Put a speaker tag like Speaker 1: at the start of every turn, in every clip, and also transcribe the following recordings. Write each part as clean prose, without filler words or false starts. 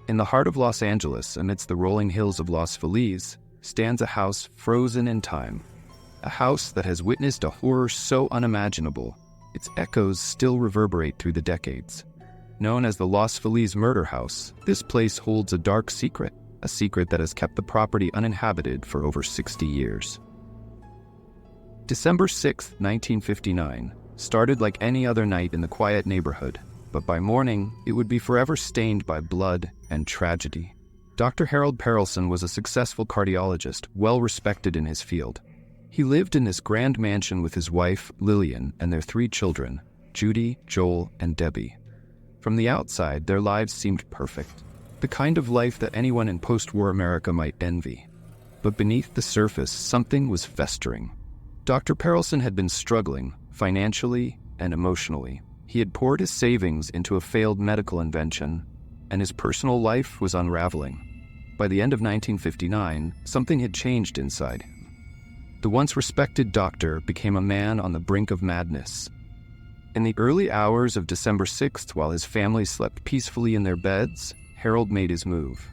Speaker 1: In the heart of Los Angeles, amidst the rolling hills of Los Feliz, stands a house frozen in time. A house that has witnessed a horror so unimaginable, its echoes still reverberate through the decades. Known as the Los Feliz Murder House, this place holds a dark secret, a secret that has kept the property uninhabited for over 60 years. December 6, 1959, started like any other night in the quiet neighborhood, but by morning, it would be forever stained by blood and tragedy. Dr. Harold Perelson was a successful cardiologist, well respected in his field. He lived in this grand mansion with his wife, Lillian, and their 3 children, Judy, Joel, and Debbie. From the outside, their lives seemed perfect, the kind of life that anyone in post-war America might envy. But beneath the surface, something was festering. Dr. Perelson had been struggling, financially and emotionally. He had poured his savings into a failed medical invention, and his personal life was unraveling. By the end of 1959, something had changed inside him. The once respected doctor became a man on the brink of madness. In the early hours of December 6th, while his family slept peacefully in their beds, Harold made his move.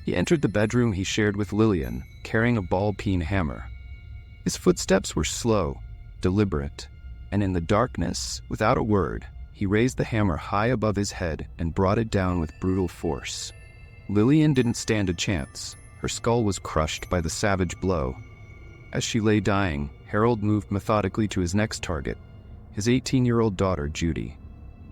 Speaker 1: He entered the bedroom he shared with Lillian, carrying a ball-peen hammer. His footsteps were slow, deliberate, and in the darkness, without a word, he raised the hammer high above his head and brought it down with brutal force. Lillian didn't stand a chance. Her skull was crushed by the savage blow. As she lay dying, Harold moved methodically to his next target, his 18-year-old daughter, Judy.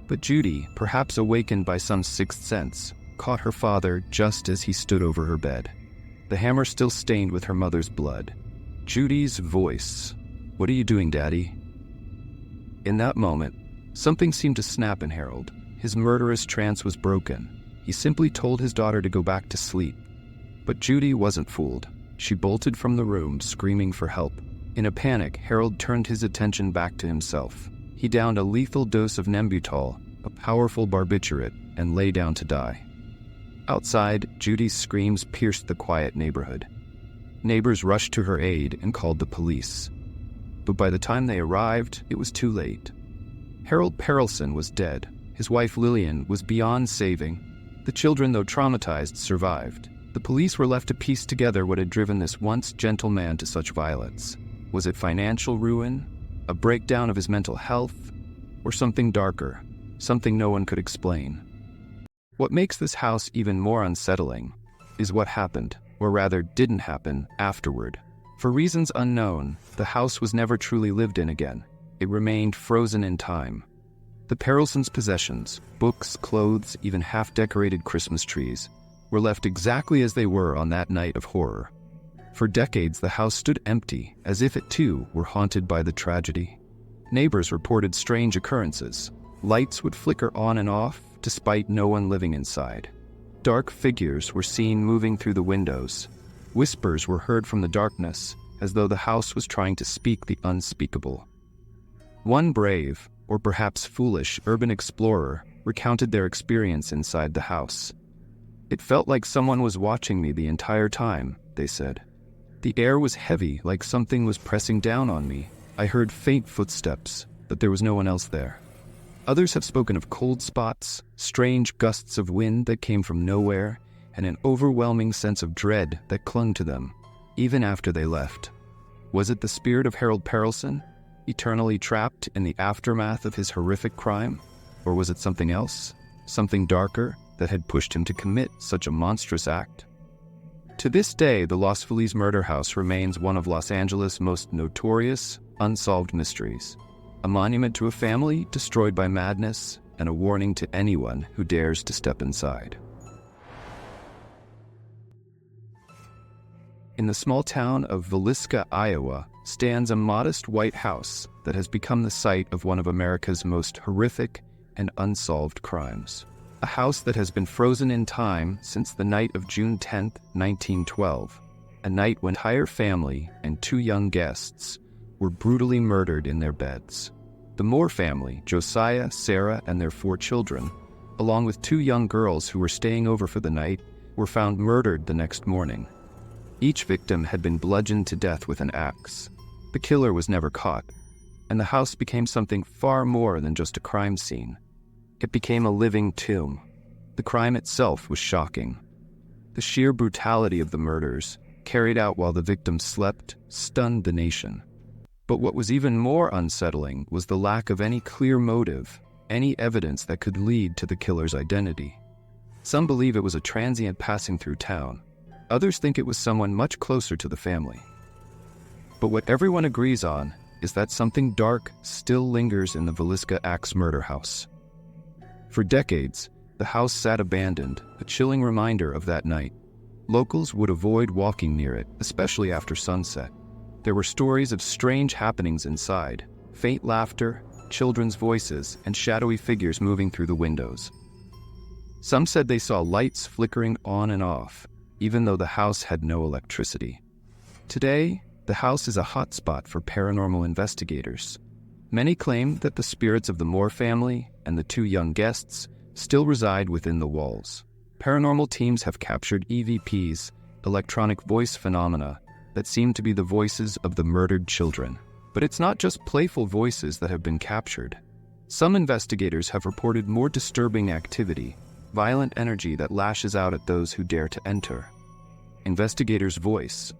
Speaker 1: But Judy, perhaps awakened by some sixth sense, caught her father just as he stood over her bed, the hammer still stained with her mother's blood. Judy's voice. "What are you doing, Daddy?" In that moment, something seemed to snap in Harold. His murderous trance was broken. He simply told his daughter to go back to sleep. But Judy wasn't fooled. She bolted from the room, screaming for help. In a panic, Harold turned his attention back to himself. He downed a lethal dose of Nembutal, a powerful barbiturate, and lay down to die. Outside, Judy's screams pierced the quiet neighborhood. Neighbors rushed to her aid and called the police. But by the time they arrived, it was too late. Harold Perelson was dead. His wife Lillian was beyond saving. The children, though traumatized, survived. The police were left to piece together what had driven this once gentle man to such violence. Was it financial ruin, a breakdown of his mental health, or something darker, something no one could explain? What makes this house even more unsettling is what happened, or rather didn't happen, afterward. For reasons unknown, the house was never truly lived in again. It remained frozen in time. The Perelsons' possessions, books, clothes, even half-decorated Christmas trees, were left exactly as they were on that night of horror. For decades, the house stood empty, as if it too were haunted by the tragedy. Neighbors reported strange occurrences. Lights would flicker on and off, despite no one living inside. Dark figures were seen moving through the windows. Whispers were heard from the darkness, as though the house was trying to speak the unspeakable. One brave, or perhaps foolish, urban explorer recounted their experience inside the house. "It felt like someone was watching me the entire time," they said. "The air was heavy, like something was pressing down on me. I heard faint footsteps, but there was no one else there." Others have spoken of cold spots, strange gusts of wind that came from nowhere, and an overwhelming sense of dread that clung to them, even after they left. Was it the spirit of Harold Perelson, eternally trapped in the aftermath of his horrific crime? Or was it something else, something darker, that had pushed him to commit such a monstrous act? To this day, the Los Feliz Murder House remains one of Los Angeles' most notorious, unsolved mysteries. A monument to a family destroyed by madness, and a warning to anyone who dares to step inside. In the small town of Villisca, Iowa, stands a modest white house that has become the site of one of America's most horrific and unsolved crimes. A house that has been frozen in time since the night of June 10, 1912, a night when an entire family and 2 young guests were brutally murdered in their beds. The Moore family, Josiah, Sarah, and their 4 children, along with 2 young girls who were staying over for the night, were found murdered the next morning. Each victim had been bludgeoned to death with an axe. The killer was never caught, and the house became something far more than just a crime scene. It became a living tomb. The crime itself was shocking. The sheer brutality of the murders, carried out while the victims slept, stunned the nation. But what was even more unsettling was the lack of any clear motive, any evidence that could lead to the killer's identity. Some believe it was a transient passing through town. Others think it was someone much closer to the family. But what everyone agrees on is that something dark still lingers in the Villisca Axe murder house. For decades, the house sat abandoned, a chilling reminder of that night. Locals would avoid walking near it, especially after sunset. There were stories of strange happenings inside, faint laughter, children's voices, and shadowy figures moving through the windows. Some said they saw lights flickering on and off, even though the house had no electricity. Today, the house is a hotspot for paranormal investigators. Many claim that the spirits of the Moore family and the two young guests still reside within the walls. Paranormal teams have captured EVPs, electronic voice phenomena, that seem to be the voices of the murdered children. But it's not just playful voices that have been captured. Some investigators have reported more disturbing activity, violent energy that lashes out at those who dare to enter. Investigators voice.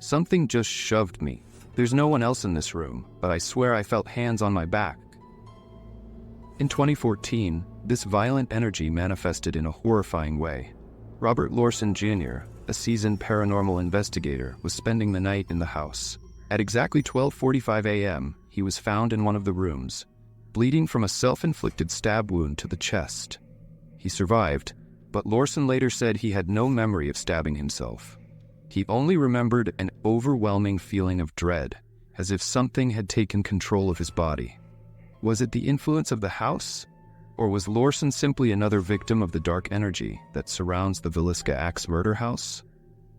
Speaker 1: Something just shoved me. There's no one else in this room, but I swear I felt hands on my back. In 2014, this violent energy manifested in a horrifying way. Robert Lorson Jr., a seasoned paranormal investigator, was spending the night in the house. At exactly 12:45 a.m., he was found in one of the rooms, bleeding from a self-inflicted stab wound to the chest. He survived, but Lorson later said he had no memory of stabbing himself. He only remembered an overwhelming feeling of dread, as if something had taken control of his body. Was it the influence of the house? Or was Lorson simply another victim of the dark energy that surrounds the Villisca Axe murder house?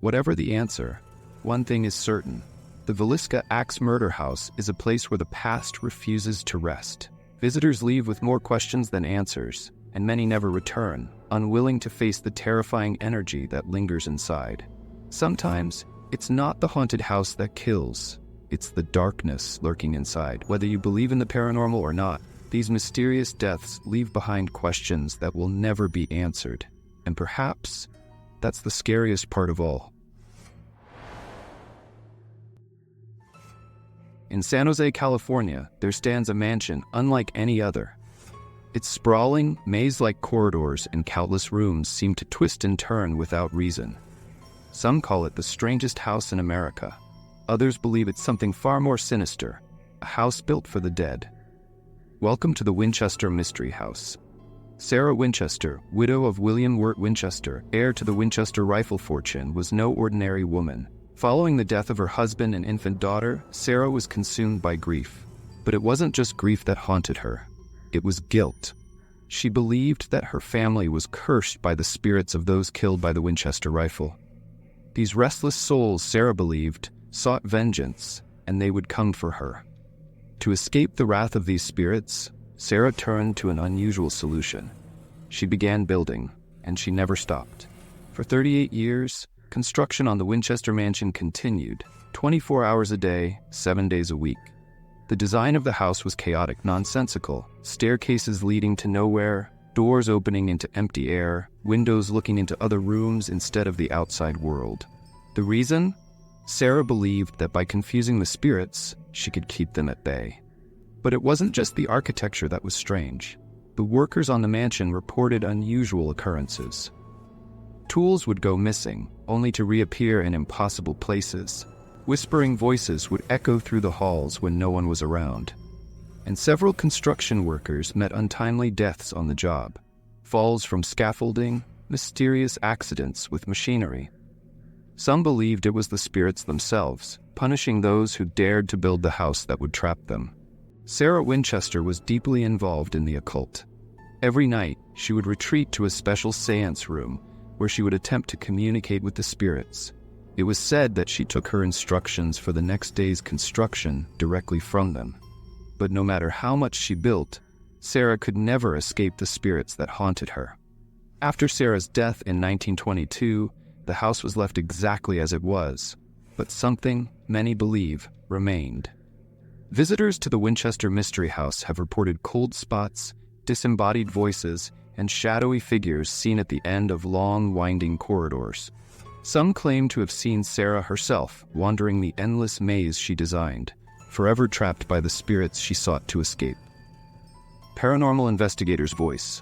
Speaker 1: Whatever the answer, one thing is certain. The Villisca Axe murder house is a place where the past refuses to rest. Visitors leave with more questions than answers, and many never return, unwilling to face the terrifying energy that lingers inside. Sometimes, it's not the haunted house that kills. It's the darkness lurking inside. Whether you believe in the paranormal or not, these mysterious deaths leave behind questions that will never be answered. And perhaps, that's the scariest part of all. In San Jose, California, there stands a mansion unlike any other. Its sprawling, maze-like corridors and countless rooms seem to twist and turn without reason. Some call it the strangest house in America. Others believe it's something far more sinister, a house built for the dead. Welcome to the Winchester Mystery House. Sarah Winchester, widow of William Wirt Winchester, heir to the Winchester rifle fortune, was no ordinary woman. Following the death of her husband and infant daughter, Sarah was consumed by grief. But it wasn't just grief that haunted her. It was guilt. She believed that her family was cursed by the spirits of those killed by the Winchester rifle. These restless souls, Sarah believed, sought vengeance, and they would come for her. To escape the wrath of these spirits, Sarah turned to an unusual solution. She began building, and she never stopped. For 38 years, construction on the Winchester mansion continued, 24 hours a day, 7 days a week. The design of the house was chaotic, nonsensical, staircases leading to nowhere, doors opening into empty air, windows looking into other rooms instead of the outside world. The reason? Sarah believed that by confusing the spirits, she could keep them at bay. But it wasn't just the architecture that was strange. The workers on the mansion reported unusual occurrences. Tools would go missing, only to reappear in impossible places. Whispering voices would echo through the halls when no one was around. And several construction workers met untimely deaths on the job. Falls from scaffolding, mysterious accidents with machinery. Some believed it was the spirits themselves, punishing those who dared to build the house that would trap them. Sarah Winchester was deeply involved in the occult. Every night, she would retreat to a special seance room where she would attempt to communicate with the spirits. It was said that she took her instructions for the next day's construction directly from them. But no matter how much she built, Sarah could never escape the spirits that haunted her. After Sarah's death in 1922, the house was left exactly as it was, but something, many believe, remained. Visitors to the Winchester Mystery House have reported cold spots, disembodied voices, and shadowy figures seen at the end of long, winding corridors. Some claim to have seen Sarah herself wandering the endless maze she designed, forever trapped by the spirits she sought to escape. Paranormal investigator's voice.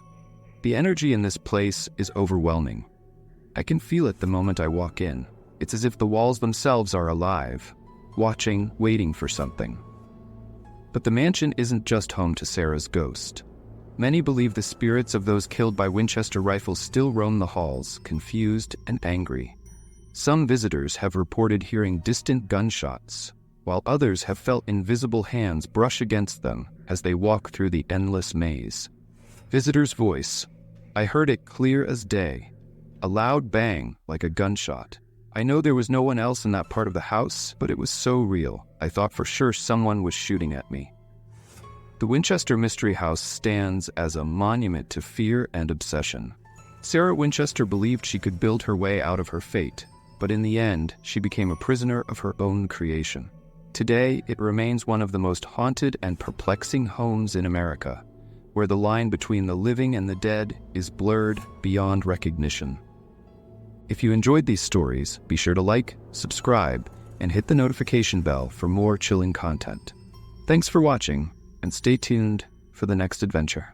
Speaker 1: The energy in this place is overwhelming. I can feel it the moment I walk in. It's as if the walls themselves are alive, watching, waiting for something. But the mansion isn't just home to Sarah's ghost. Many believe the spirits of those killed by Winchester rifles still roam the halls, confused and angry. Some visitors have reported hearing distant gunshots, while others have felt invisible hands brush against them as they walk through the endless maze. Visitor's voice. I heard it clear as day. A loud bang, like a gunshot. I know there was no one else in that part of the house, but it was so real, I thought for sure someone was shooting at me. The Winchester Mystery House stands as a monument to fear and obsession. Sarah Winchester believed she could build her way out of her fate, but in the end, she became a prisoner of her own creation. Today, it remains one of the most haunted and perplexing homes in America, where the line between the living and the dead is blurred beyond recognition. If you enjoyed these stories, be sure to like, subscribe, and hit the notification bell for more chilling content. Thanks for watching, and stay tuned for the next adventure.